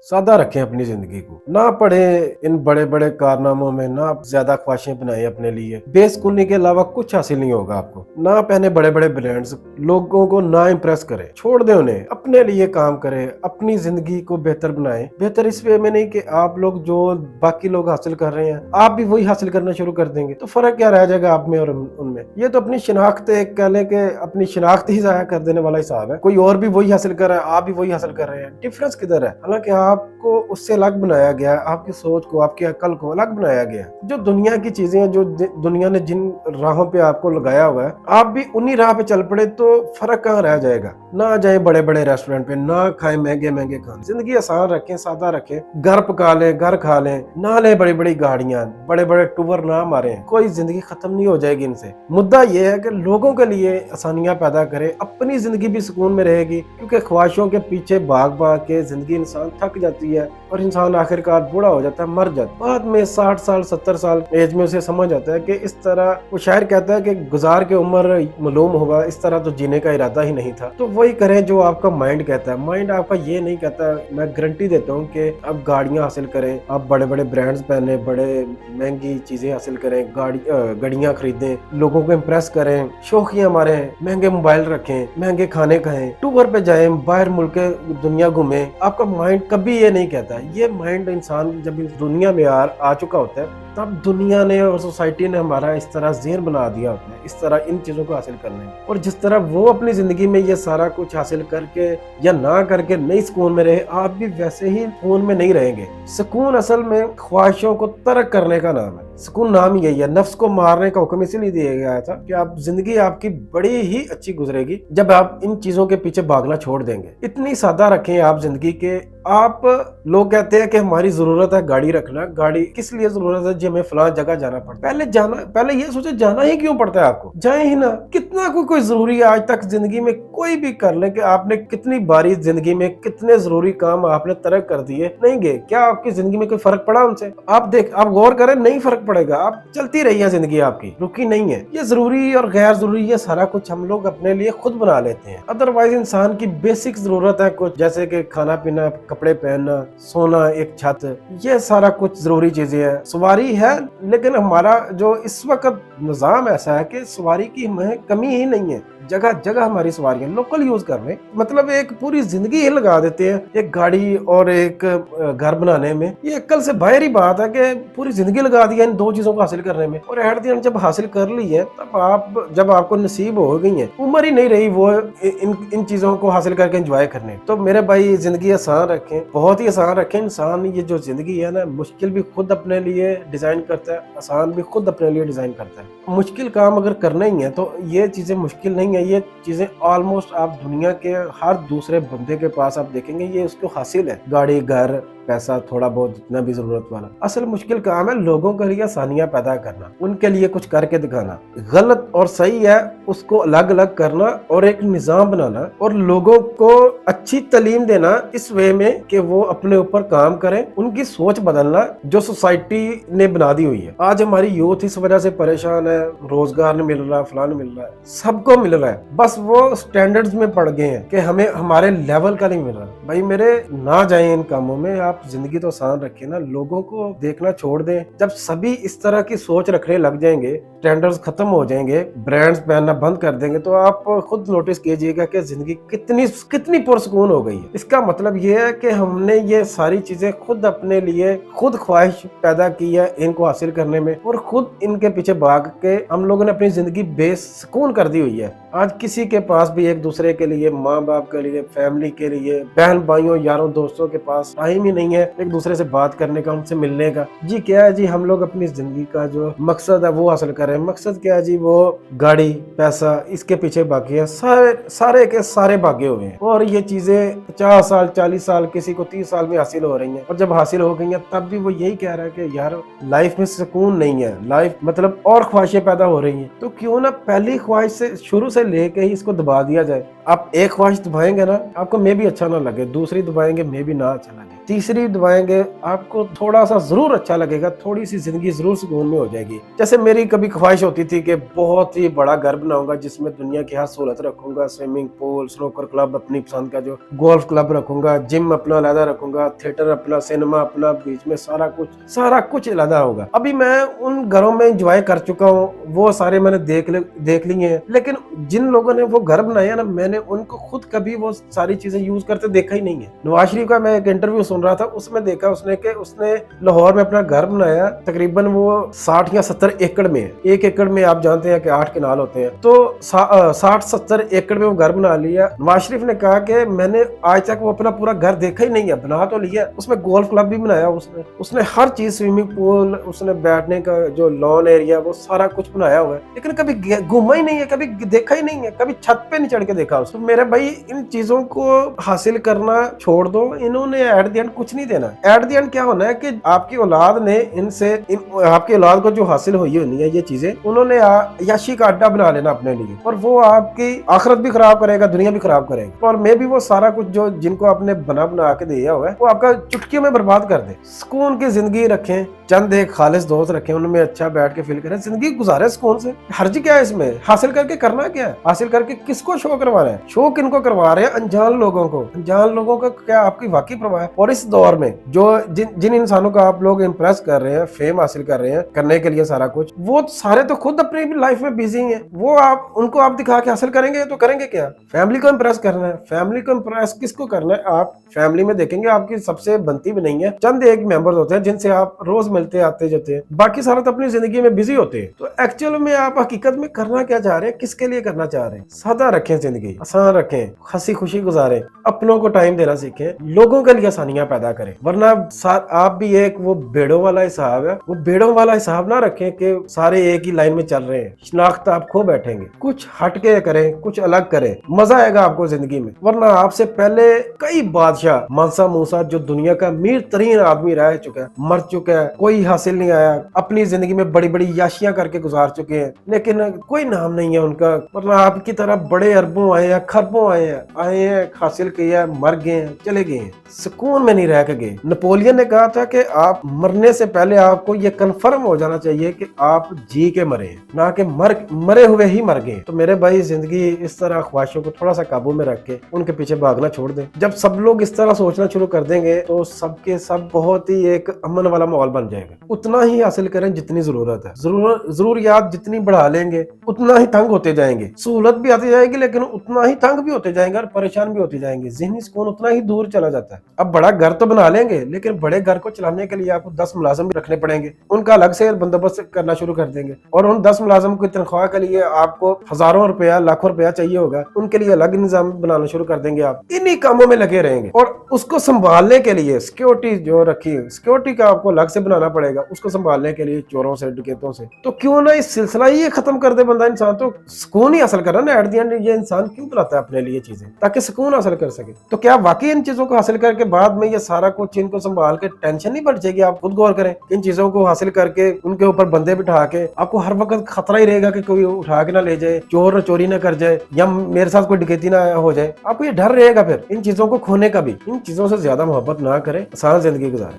सादा रखें अपनी जिंदगी को, ना पड़े इन बड़े बड़े कारनामों में, ना ज्यादा ख्वाहिशें बनाएं अपने लिए। बेसुकूनी के अलावा कुछ हासिल नहीं होगा आपको। ना पहने बड़े बड़े ब्रांड्स, लोगों को ना इम्प्रेस करें, छोड़ दें उन्हें, अपने लिए काम करें, अपनी जिंदगी को बेहतर बनाएं। बेहतर इस वे में नहीं कि आप लोग जो बाकी लोग हासिल कर रहे हैं आप भी वही हासिल करना शुरू कर देंगे, तो फर्क क्या रह जाएगा आप में और उनमें। ये तो अपनी शिनाख्त, एक कह लें कि अपनी शिनाख्त ही जाया कर देने वाला हिसाब है। कोई और भी वही हासिल कर रहा है, आप भी वही हासिल कर रहे हैं, डिफरेंस किधर है? हालांकि आपको उससे अलग बनाया गया है, आपकी सोच को, आपकी अकल को अलग बनाया गया है। जो दुनिया की चीजें हैं, जो दुनिया ने जिन राहों पे आपको लगाया हुआ है, आप भी उन्हीं राह पे चल पड़े तो फर्क कहाँ रह जाएगा? ना जाए बड़े बड़े रेस्टोरेंट पे, ना खाएं महंगे महंगे खाने, जिंदगी आसान रखें, सादा रखें, घर पका लें, घर खा लें, ना लें बड़ी बड़ी गाड़ियां, बड़े बड़े टूर ना मारें। कोई जिंदगी खत्म नहीं हो जाएगी इनसे। मुद्दा यह है कि लोगों के लिए आसानियां पैदा करें, अपनी जिंदगी भी सुकून में रहेगी। क्योंकि ख्वाहिशों के पीछे भाग भाग के जिंदगी इंसान थक जाती है और इंसान आखिरकार बूढ़ा हो जाता है, मर जाता है। बाद में 60 साल 70 साल एज में उसे समझ आता है कि इस तरह, वो शायर कहता है कि गुजार के उम्र मालूम होगा, इस तरह तो जीने का इरादा ही नहीं था। तो वही करें जो आपका माइंड कहता है। माइंड आपका ये नहीं कहता, मैं गारंटी देता हूँ कि अब गाड़ियां हासिल करें, आप बड़े बड़े ब्रांड्स पहने, बड़े महंगी चीजें हासिल करें, गाड़ियां खरीदें, लोगों को इम्प्रेस करें, शौकियां मारें, महंगे मोबाइल रखें, महंगे खाने खाएं, टूर पे जाएं, बाहर मुल्क दुनिया घूमें। आपका माइंड कभी ये नहीं कहता। ये माइंड इंसान जब इस दुनिया में आ चुका होता है, तब दुनिया ने और सोसाइटी ने हमारा इस तरह ज़हन बना दिया होता है, इस तरह इन चीज़ों को हासिल करने में। और जिस तरह वो अपनी ज़िंदगी में ये सारा कुछ हासिल करके या ना करके नहीं सुकून में रहे, आप भी वैसे ही सुकून में नहीं रहेंगे। सुकून असल में ख्वाहिशों को तर्क करने का नाम है। सुकून नाम ही यही है। नफ्स को मारने का हुक्म इसीलिए दिया गया था कि आप जिंदगी आपकी बड़ी ही अच्छी गुजरेगी जब आप इन चीजों के पीछे भागना छोड़ देंगे। इतनी सादा रखें आप जिंदगी के। आप लोग कहते हैं कि हमारी जरूरत है गाड़ी रखना। गाड़ी किस लिए जरूरत है? जी हमें फलां जगह जाना पड़ता है। पहले ये सोचे जाना ही क्यों पड़ता है आपको? जाए ही ना। कितना कोई जरूरी है? आज तक जिंदगी में कोई भी कर ले कि आपने कितनी बारी जिंदगी में कितने जरूरी काम आपने तर्क कर दिए, नहीं गए। क्या आपकी जिंदगी में कोई फर्क पड़ा उनसे? आप गौर करें, नहीं फर्क पड़ेगा। आप चलती रही है जिंदगी, आपकी रुकी नहीं है। ये जरूरी और गैर जरूरी ये सारा कुछ हम लोग अपने लिए खुद बना लेते हैं। अदरवाइज इंसान की बेसिक जरूरत है कुछ, जैसे कि खाना पीना, कपड़े पहनना, सोना, एक छत, ये सारा कुछ जरूरी चीजें हैं। सवारी है, लेकिन हमारा जो इस वक्त निजाम ऐसा है कि सवारी की हमें कमी ही नहीं है। जगह जगह हमारी सवारियां लोकल यूज कर रहे हैं। मतलब एक पूरी जिंदगी ही लगा देते हैं एक गाड़ी और एक घर बनाने में। ये अक्ल से बाहर ही बात है कि पूरी जिंदगी लगा दी है इन दो चीजों को हासिल करने में। और एट द एंड जब हासिल कर ली है, तब जब आपको नसीब हो गई है, उम्र ही नहीं रही वो इन चीजों को हासिल करके एंजॉय करने। तो मेरे भाई, जिंदगी आसान रखें, बहुत ही आसान रखें। इंसान ये जो जिंदगी है ना, मुश्किल भी खुद अपने लिए डिजाइन करता है, आसान भी खुद अपने लिए डिजाइन करता है। मुश्किल काम अगर करना ही है तो ये चीजें मुश्किल नहीं है। ये चीजें ऑलमोस्ट आप दुनिया के हर दूसरे बंदे के पास आप देखेंगे ये उसको हासिल है। गाड़ी, घर, पैसा, थोड़ा बहुत जितना भी जरूरत वाला। असल मुश्किल काम है लोगों के लिए आसानियां पैदा करना, उनके लिए कुछ करके दिखाना। गलत और सही है उसको अलग अलग करना और एक निजाम बनाना, और लोगों को अच्छी तालीम देना इस वे में कि वो अपने ऊपर काम करें, उनकी सोच बदलना जो सोसाइटी ने बना दी हुई है। आज हमारी यूथ इस वजह से परेशान है, रोजगार नहीं मिल रहा, फलान मिल रहा है, सबको मिल रहा है, बस वो स्टैंडर्ड्स में पड़ गए हैं कि हमें हमारे लेवल का नहीं मिल रहा। भाई मेरे, ना जाएं इन कामों में। आप जिंदगी तो आसान रखें ना, लोगों को देखना छोड़ दें। जब सभी इस तरह की सोच रखने लग जाएंगे, स्टैंडर्ड्स खत्म हो जाएंगे, ब्रांड्स पहनना बंद कर देंगे, तो आप खुद नोटिस कीजिएगा कि जिंदगी कितनी पुरसकून हो गई है। इसका मतलब ये है कि हमने ये सारी चीजें खुद अपने लिए खुद ख्वाहिश पैदा की है इनको हासिल करने में, और खुद इनके पीछे भाग के हम लोगों ने अपनी जिंदगी बेसुकून कर दी हुई है। आज किसी के पास भी एक दूसरे के लिए, माँ बाप के लिए, फैमिली के लिए, बहन भाइयों, यारों दोस्तों के पास टाइम ही नहीं है एक दूसरे से बात करने का, उनसे मिलने का। जी क्या है जी, हम लोग अपनी जिंदगी का जो मकसद है वो हासिल कर रहे हैं। मकसद क्या है जी? वो गाड़ी, पैसा, इसके पीछे भागे हैं, सारे के सारे भागे हुए हैं। और ये चीजें 50 साल, 40 साल, किसी को 30 साल में हासिल हो रही हैं। और जब हासिल हो गई हैं तब भी वो यही कह रहा है कि यार लाइफ में सुकून नहीं है, लाइफ मतलब और ख्वाहिशें पैदा हो रही हैं। तो क्यों ना पहली ख्वाहिश से शुरू से लेके ही इसको दबा दिया जाए। आप एक ख्वाहिश दबाएंगे ना, आपको मे भी अच्छा ना लगे, दूसरी दबाएंगे मे भी ना अच्छा लगे, तीसरी दबाएंगे, आपको थोड़ा सा जरूर अच्छा लगेगा, थोड़ी सी जिंदगी जरूर सुकून में हो जाएगी। जैसे मेरी कभी ख्वाहिश होती थी कि बहुत ही बड़ा घर बनाऊंगा जिसमें दुनिया की हर सहूलत रखूंगा, स्विमिंग पूल, स्नूकर क्लब अपनी पसंद का, जो गोल्फ क्लब रखूंगा, जिम अपना अलग रखूंगा, थिएटर अपना, सिनेमा अपना, बीच में सारा कुछ अलग होगा। अभी मैं उन घरों में एंजॉय कर चुका हूँ, वो सारे मैंने देख लिए हैं। लेकिन जिन लोगों ने वो घर बनाया ना, मैंने उनको खुद कभी वो सारी चीजें यूज करते देखा ही नहीं है। नवाज शरीफ का मैं एक इंटरव्यू सुन रहा था, उसमें देखा उसने लाहौर में अपना घर बनाया, तकरीबन वो 60 या 70 एकड़ में है। एक एकड़ में आप जानते हैं कि 8 केनाल होते हैं, तो 60-70 एकड़ में वो घर बना लिया। नवाज शरीफ ने कहा कि मैंने आज तक वो अपना पूरा घर देखा ही नहीं है, बना तो लिया, उसमें गोल्फ क्लब भी बनाया, उसने हर चीज, स्विमिंग पूल, उसने बैठने का जो लॉन एरिया, वो सारा कुछ बनाया हुआ है, लेकिन कभी घूमा ही नहीं है, कभी देखा ही नहीं है, कभी छत पे नहीं चढ़ के देखा उसको। मेरे भाई, इन चीजों को हासिल करना छोड़ दो, इन्होंने एट द एंड कुछ नहीं देना। एट द एंड क्या होना है कि आपकी औलाद ने आपकी औलाद को जो हासिल हुई होनी है ये चीजें, उन्होंने याशी का अड्डा बना लेना अपने लिए, और वो आपकी आखिरत भी खराब करेगा, दुनिया भी खराब करेगा, और मैं भी वो सारा कुछ जो जिनको आपने बना के दिया हुआ है वो आपका चुटकियों में बर्बाद कर दे। सुकून की जिंदगी रखें, चंद एक खालिस दोस्त रखें, उनमें अच्छा बैठ के फील करें, जिंदगी गुजारे सुकून से। हर्ज क्या है इसमें? हासिल करके करना क्या है? हासिल करके किसको शो करवा रहे हैं? शो किनको करवा रहे हैं? अनजान लोगों को। अनजान लोगों का क्या आपकी वाकई परवाह है? और इस दौर में जो जिन इंसानों को आप लोग इम्प्रेस कर रहे हैं, फेम हासिल कर रहे हैं करने के लिए सारा कुछ, वो सारे तो खुद अपनी लाइफ में बिजी हैं। वो उनको आप दिखा के हासिल करेंगे तो करेंगे क्या? फैमिली को इम्प्रेस करना है। फैमिली को इम्प्रेस किसको करना है? आप फैमिली में देखेंगे आपकी सबसे बनती भी नहीं है, चंद एक मेंबर्स होते हैं जिनसे आप रोज मिलते आते जाते हैं, बाकी सारा तो अपनी जिंदगी में बिजी होते हैं। तो एक्चुअल में आप हकीकत में करना क्या चाह रहे हैं, किसके लिए करना चाह रहे हैं? सादा रखें, जिंदगी आसान रखें, हंसी खुशी गुजारें, अपनों को टाइम देना सीखें, लोगों के लिए आसानियां पैदा करें। वरना आप भी एक वो भेड़ों वाला हिसाब है, वो भेड़ों वाला हिसाब ना रखें कि सारे एक ही लाइन में चल रहे हैं, शनाख्त आप खो बैठेंगे। कुछ हटके करें, कुछ अलग करें, मजा आएगा आपको जिंदगी में। वरना आपसे पहले कई बादशाह, मानसा मूसा, जो दुनिया का अमीर तरीन आदमी रह चुका है, मर चुका है, कोई हासिल नहीं आया, अपनी जिंदगी में बड़ी बड़ी याशियां करके गुजार चुके हैं, लेकिन कोई नाम नहीं है उनका। वरना आपकी तरह बड़े अरबों आए हैं, खरबों आए हैं, हासिल किया, मर गए हैं, चले गए हैं, सुकून में नहीं रह के गए। नेपोलियन ने कहा था कि आप मरने से पहले आपको ये कंफर्म हो जाना चाहिए कि आप जी के मरे हैं, ना कि मरे हुए ही मर गए। तो मेरे भाई, जिंदगी इस तरह ख्वाहिशों को थोड़ा सा काबू में रख के उनके पीछे भागना छोड़ दें। जब सब लोग इस तरह सोचना शुरू कर देंगे तो सबके सब बहुत ही एक अमन वाला माहौल बन जाएगा। उतना ही हासिल करें जितनी जरूरत है, जरूरियात जितनी बढ़ा लेंगे उतना ही तंग होते जाएंगे। सहूलत भी आती जाएगी लेकिन उतना ही तंग भी होते जाएंगे और परेशान भी होते जाएंगे। ज़हनी सुकून उतना ही दूर चला जाता है। अब बड़ा घर तो बना लेंगे, लेकिन बड़े घर को चलाने के लिए आपको 10 मुलाजिम भी रखने पड़ेंगे, उनका अलग से बंदोबस्त करना शुरू कर देंगे, और उन 10 मुलाजिम की तनख्वाह के लिए आपको हजारों रुपया, लाखों रुपया चाहिए होगा, उनके लिए अलग निजाम बनाना शुरू कर देंगे। आप इन्हीं कामों में लगे रहेंगे, और उसको संभालने के लिए सिक्योरिटी जो रखी है, सिक्योरिटी का आपको अलग से बनाना पड़ेगा, उसको संभालने के लिए चोरों से, डकैतों से। तो क्यों ना इस सिलसिला ही खत्म कर दे बंदा। इंसान तो सुकून ही हासिल कर रहा है ना, एट द एंड ये इंसान क्यों बुलाता है अपने लिए चीजें, ताकि सुकून हासिल कर सके। तो क्या वाकई इन चीजों को हासिल करके बाद में ये सारा कुछ इनको संभाल के टेंशन नहीं बढ़ जाएगी? आप खुद गौर करें। इन चीजों को हासिल करके उनके ऊपर बंदे बिठा के आपको हर वक्त खतरा ही रहेगा कि कोई उठा के ना ले जाए, चोर चोरी ना कर जाए, या मेरे साथ कोई डकैती ना हो जाए। आपको ये डर रहेगा फिर इन चीजों को खोने का भी। इन चीजों से ज्यादा मोहब्बत ना करें, आसान जिंदगी गुजारें।